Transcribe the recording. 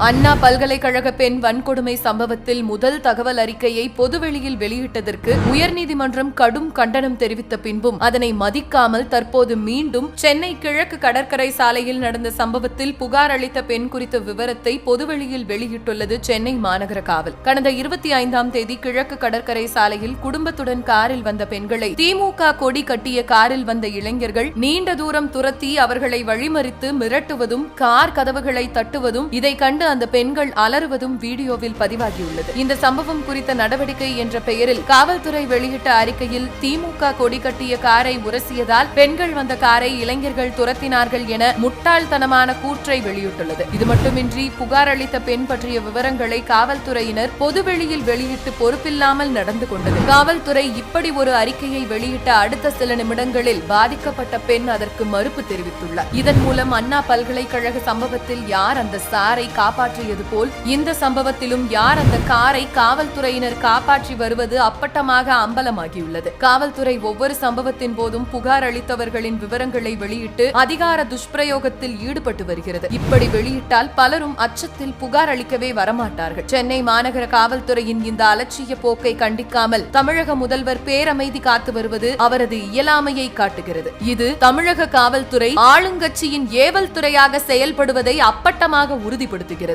அண்ணா பல்கலைக்கழக பெண் வன்கொடுமை சம்பவத்தில் முதல் தகவல் அறிக்கையை பொதுவெளியில் வெளியிட்டதற்கு உயர்நீதிமன்றம் கடும் கண்டனம் தெரிவித்த பின்பும் அதனை மதிக்காமல் தற்போது மீண்டும் சென்னை கிழக்கு கடற்கரை சாலையில் நடந்த சம்பவத்தில் புகார் அளித்த பெண் குறித்த விவரத்தை பொதுவெளியில் வெளியிட்டுள்ளது சென்னை மாநகர காவல். கடந்த 25ஆம் தேதி கிழக்கு கடற்கரை சாலையில் குடும்பத்துடன் காரில் வந்த பெண்களை திமுக கொடி கட்டிய காரில் வந்த இளைஞர்கள் நீண்ட தூரம் துரத்தி அவர்களை வழிமறித்து மிரட்டுவதும் கார் கதவுகளை தட்டுவதும் இதை கண்டு அந்த பெண்கள் அலறுவதும் வீடியோவில் பதிவாகியுள்ளது. இந்த சம்பவம் குறித்த நடவடிக்கை என்ற பெயரில் காவல்துறை வெளியிட்ட அறிக்கையில் திமுக கொடி கட்டிய காரை உரசியதால் பெண்கள் வந்த காரை இளைஞர்கள் துரத்தினார்கள் என முட்டாள்தனமான கூற்றை வெளியிட்டுள்ளது. இது மட்டுமின்றி புகார் அளித்த பெண் பற்றிய விவரங்களை காவல்துறையினர் பொதுவெளியில் வெளியிட்டு பொறுப்பில்லாமல் நடந்து கொண்டது. காவல்துறை இப்படி ஒரு அறிக்கையை வெளியிட்ட அடுத்த சில நிமிடங்களில் பாதிக்கப்பட்ட பெண் அதற்கு மறுப்பு தெரிவித்துள்ளார். இதன் மூலம் அண்ணா பல்கலைக்கழக சம்பவத்தில் யார் அந்த சாரை காப்பாற்றியது போல் இந்த சம்பவத்திலும் யார் அந்த காரை காவல்துறையினர் காப்பாற்றி வருவது அப்பட்டமாக அம்பலமாகியுள்ளது. காவல்துறை ஒவ்வொரு சம்பவத்தின் போதும் புகார் அளித்தவர்களின் விவரங்களை வெளியிட்டு அதிகார துஷ்பிரயோகத்தில் ஈடுபட்டு வருகிறது. இப்படி வெளியிட்டால் பலரும் அச்சத்தில் புகார் அளிக்கவே வரமாட்டார்கள். சென்னை மாநகர காவல்துறையின் இந்த அலட்சிய போக்கை கண்டிக்காமல் தமிழக முதல்வர் பேரமைதி காத்து வருவது அவரது இயலாமையை காட்டுகிறது. இது தமிழக காவல்துறை ஆளுங்கட்சியின் ஏவல் துறையாக செயல்படுவதை அப்பட்டமாக உறுதிப்படுத்துகிறது.